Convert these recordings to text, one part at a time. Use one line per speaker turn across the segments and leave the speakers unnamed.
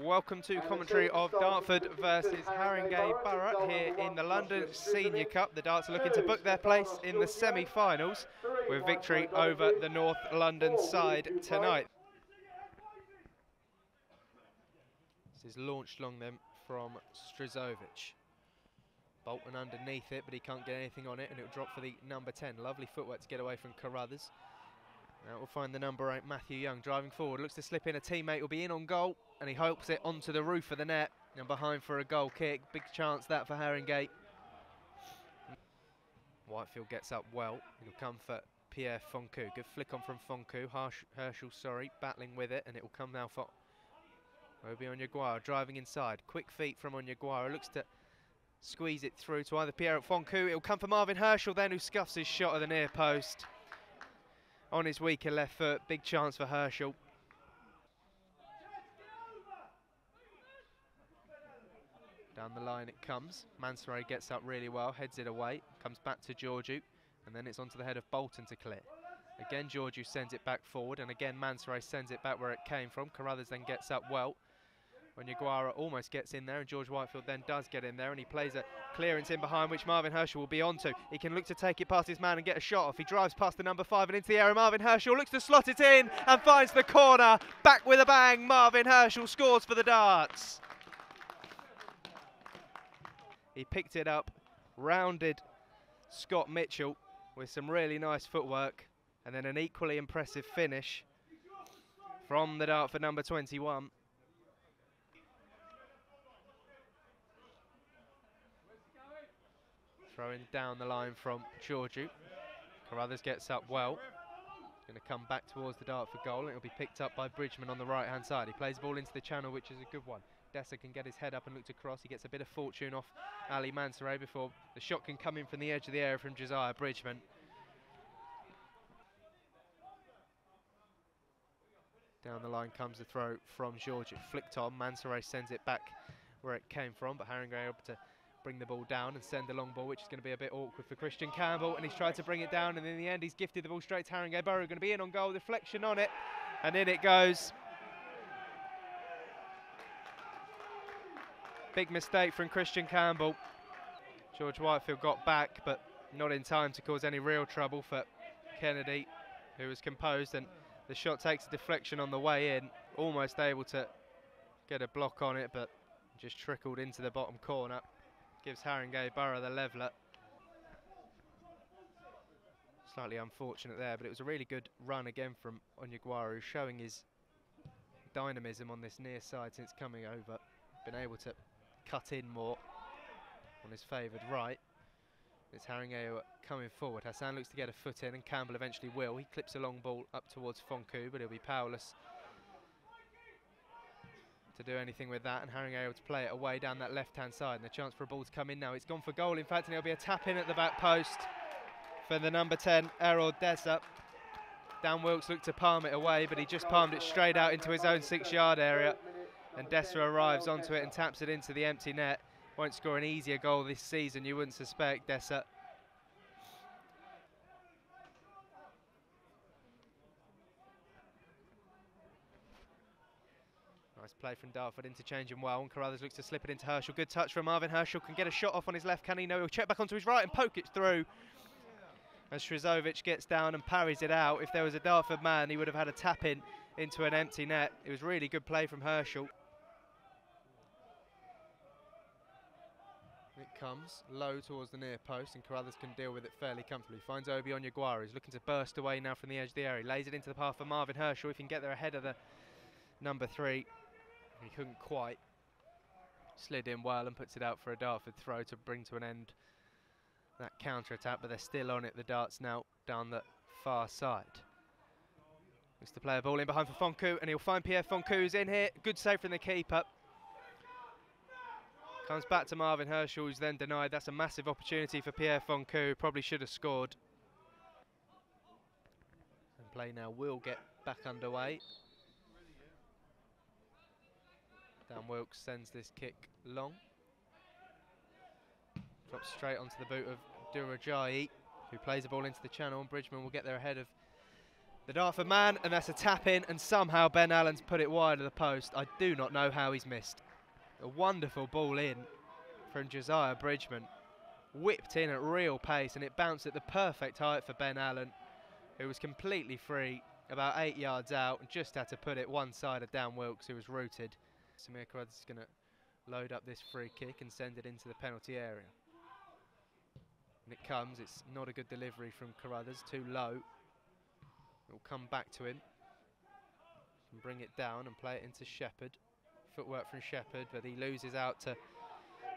Welcome to commentary of Dartford versus Haringey Borough here in the London Senior Cup. The Darts are looking to book their place in the semi-finals with victory over the North London side tonight. This is launched along them from Strizovic. Bolton underneath it, but he can't get anything on it, and it'll drop for the number 10. Lovely footwork to get away from Carruthers. Now we'll find the number 8, Matthew Young, driving forward. Looks to slip in. A teammate will be in on goal, and he hopes it onto the roof of the net and behind for a goal kick. Big chance that for Haringey. Whitefield gets up well. It'll come for Pierre Foncu. Good flick on from Foncu. Herschel, battling with it, and it will come now for Obi Onyeguara, driving inside. Quick feet from Onyeguara. Looks to squeeze it through to either Pierre or Foncu. It'll come for Marvin Herschel then, who scuffs his shot at the near post. On his weaker left foot, big chance for Herschel. Down the line it comes. Mansoray gets up really well, heads it away, comes back to Georgiou, and then it's onto the head of Bolton to clear. Again, Georgiou sends it back forward, and again Mansoray sends it back where it came from. Carruthers then gets up well. Onyeguara almost gets in there, and George Whitefield then does get in there, and he plays a clearance in behind, which Marvin Herschel will be onto. He can look to take it past his man and get a shot off. He drives past the number 5 and into the area. Marvin Herschel looks to slot it in and finds the corner. Back with a bang, Marvin Herschel scores for the Darts. He picked it up, rounded Scott Mitchell with some really nice footwork, and then an equally impressive finish from the Dartford number 21. Throwing down the line from Georgiou. Carruthers gets up well. Going to come back towards the Dartford goal, and it'll be picked up by Bridgman on the right-hand side. He plays the ball into the channel, which is a good one. Dessa can get his head up and look to cross. He gets a bit of fortune off Ali Mansoray before the shot can come in from the edge of the area from Josiah Bridgman. Down the line comes the throw from Georgiou. Flicked on, Mansoray sends it back where it came from, but Haringey able to bring the ball down and send the long ball, which is going to be a bit awkward for Christian Campbell, and he's tried to bring it down, and in the end he's gifted the ball straight to Haringey Borough. Going to be in on goal, deflection on it, and in it goes. Big mistake from Christian Campbell. George Whitefield got back, but not in time to cause any real trouble for Kennedy, who was composed, and the shot takes a deflection on the way in, almost able to get a block on it, but just trickled into the bottom corner. Gives Haringey Borough the leveller. Slightly unfortunate there, but it was a really good run again from Onyeguara, who's showing his dynamism on this near side since coming over. Been able to cut in more on his favoured right. It's Haringey coming forward. Hassan looks to get a foot in, and Campbell eventually will. He clips a long ball up towards Foncu, but he'll be powerless to do anything with that, and Haringey able to play it away down that left-hand side, and the chance for a ball to come in now. It's gone for goal, in fact, and it'll be a tap-in at the back post for the number 10, Errol Dessa. Dan Wilkes looked to palm it away, but he just palmed it straight out into his own 6-yard area, and Dessa arrives onto it and taps it into the empty net. Won't score an easier goal this season, you wouldn't suspect, Dessa. Nice play from Dartford, interchanging well, and Carruthers looks to slip it into Herschel. Good touch from Marvin Herschel, can get a shot off on his left, can he? No, he'll check back onto his right and poke it through. As Strizovic gets down and parries it out. If there was a Dartford man, he would have had a tap in into an empty net. It was really good play from Herschel. It comes low towards the near post, and Carruthers can deal with it fairly comfortably. Finds Obi Onyeguara, he's looking to burst away now from the edge of the area. Lays it into the path for Marvin Herschel, if he can get there ahead of the number 3. He couldn't quite. Slid in well and puts it out for a Dartford throw to bring to an end that counter-attack, but they're still on it, the Darts now down the far side. Looks to play a ball in behind for Foncu, and he'll find Pierre Foncu, who's in here. Good save from the keeper. Comes back to Marvin Herschel, who's then denied. That's a massive opportunity for Pierre Foncu, probably should have scored. And play now will get back underway. Dan Wilkes sends this kick long. Drops straight onto the boot of Durajayi, who plays the ball into the channel, and Bridgman will get there ahead of The Dartford man, and that's a tap in, and somehow Ben Allen's put it wide of the post. I do not know how he's missed. A wonderful ball in from Josiah Bridgman. Whipped in at real pace, and it bounced at the perfect height for Ben Allen, who was completely free, about 8 yards out, and just had to put it one side of Dan Wilkes, who was rooted. Samir Carruthers is going to load up this free kick and send it into the penalty area. And it comes, it's not a good delivery from Carruthers, too low. It will come back to him and bring it down and play it into Shepherd. Footwork from Shepherd, but he loses out to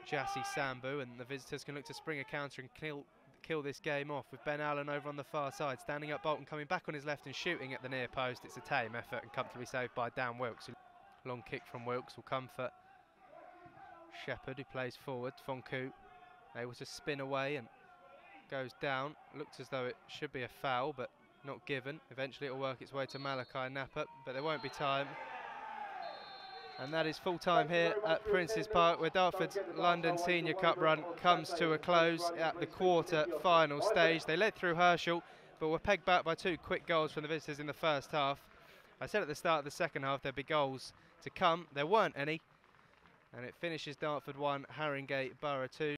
Jassy Sambu, and the visitors can look to spring a counter and kill this game off with Ben Allen over on the far side. Standing up Bolton, coming back on his left and shooting at the near post. It's a tame effort and comfortably saved by Dan Wilkes. Long kick from Wilkes will come for Shepherd, who plays forward. Fonku able to spin away and goes down. Looks as though it should be a foul, but not given. Eventually it will work its way to Malachi Napper, but there won't be time. And that is full time here at Prince's Park, where Dartford's London Senior Cup run comes to a close at the quarter final stage. They led through Herschel, but were pegged back by 2 quick goals from the visitors in the first half. I said at the start of the second half there'd be goals to come. There weren't any, and it finishes Dartford 1, Haringey Borough 2.